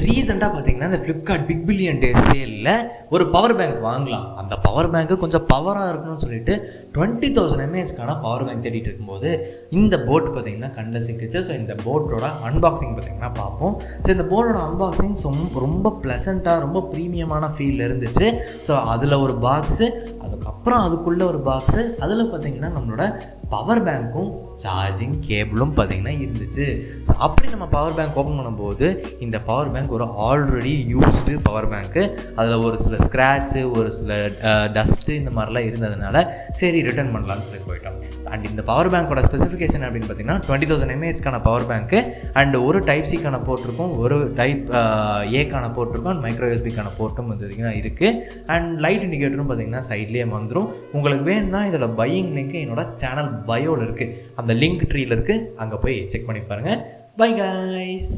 ரீசெண்டாக பார்த்தீங்கன்னா இந்த ஃப்ளிப்கார்ட் பிக் பில்லியன் டே சேலில் ஒரு பவர் பேங்க் வாங்கலாம். அந்த பவர் பேங்க்கு கொஞ்சம் பவராக இருக்கணும்னு சொல்லிட்டு 20,000 mAhக்கான பவர் பேங்க் தேடிட்டு இருக்கும்போது இந்த போட் பார்த்தீங்கன்னா கண்ணில் சிக்கிச்சு. ஸோ இந்த போட்டோட அன்பாக்சிங் பார்த்தீங்கன்னா பார்ப்போம். ஸோ இந்த போட்டோட அன்பாக்சிங் ரொம்ப ப்ளசண்ட்டாக ரொம்ப ப்ரீமியமான ஃபீல் இருந்துச்சு. ஸோ அதில் ஒரு பாக்ஸு, அதுக்கப்புறம் அதுக்குள்ளே ஒரு பாக்ஸு, அதில் பார்த்தீங்கன்னா நம்மளோட பவர் பேங்க்கும் சார்ஜிங் கேபிளும் பார்த்திங்கன்னா இருந்துச்சு. ஸோ அப்படி நம்ம பவர் பேங்க் ஓப்பன் பண்ணும்போது இந்த பவர் பேங்க் ஒரு ஆல்ரெடி யூஸ்டு பவர் பேங்க்கு. அதில் ஒரு சில ஸ்க்ராட்சு, ஒரு சில டஸ்ட்டு இந்த மாதிரிலாம் இருந்ததுனால சரி ரிட்டர்ன் பண்ணலான்னு சொல்லி போயிட்டோம். அண்ட் இந்த பவர் பேங்க்கோட ஸ்பெசிஃபிகேஷன் அப்படின்னு பார்த்தீங்கன்னா 20,000 mAhக்கான பவர் பேங்க்கு அண்ட் ஒரு டைப் சிக்கான போர்ட்டிருக்கும், ஒரு டைப் ஏக்கான போர்ட்டிருக்கும், அண்ட் மைக்ரோ யூஎஸ்பிக்கான போர்ட்டும் பார்த்தீங்கன்னா இருக்குது. அண்ட் லைட் இண்டிகேட்டரும் பார்த்தீங்கன்னா சைட்லேயே வந்துடும். உங்களுக்கு வேணும்னா இதோட பையிங் லிங்க் என்னோட சேனல் பயோவில் இருக்குது, அந்த லிங்க் ட்ரீயில் இருக்குது, அங்கே போய் செக் பண்ணி பாருங்கள். Bye guys.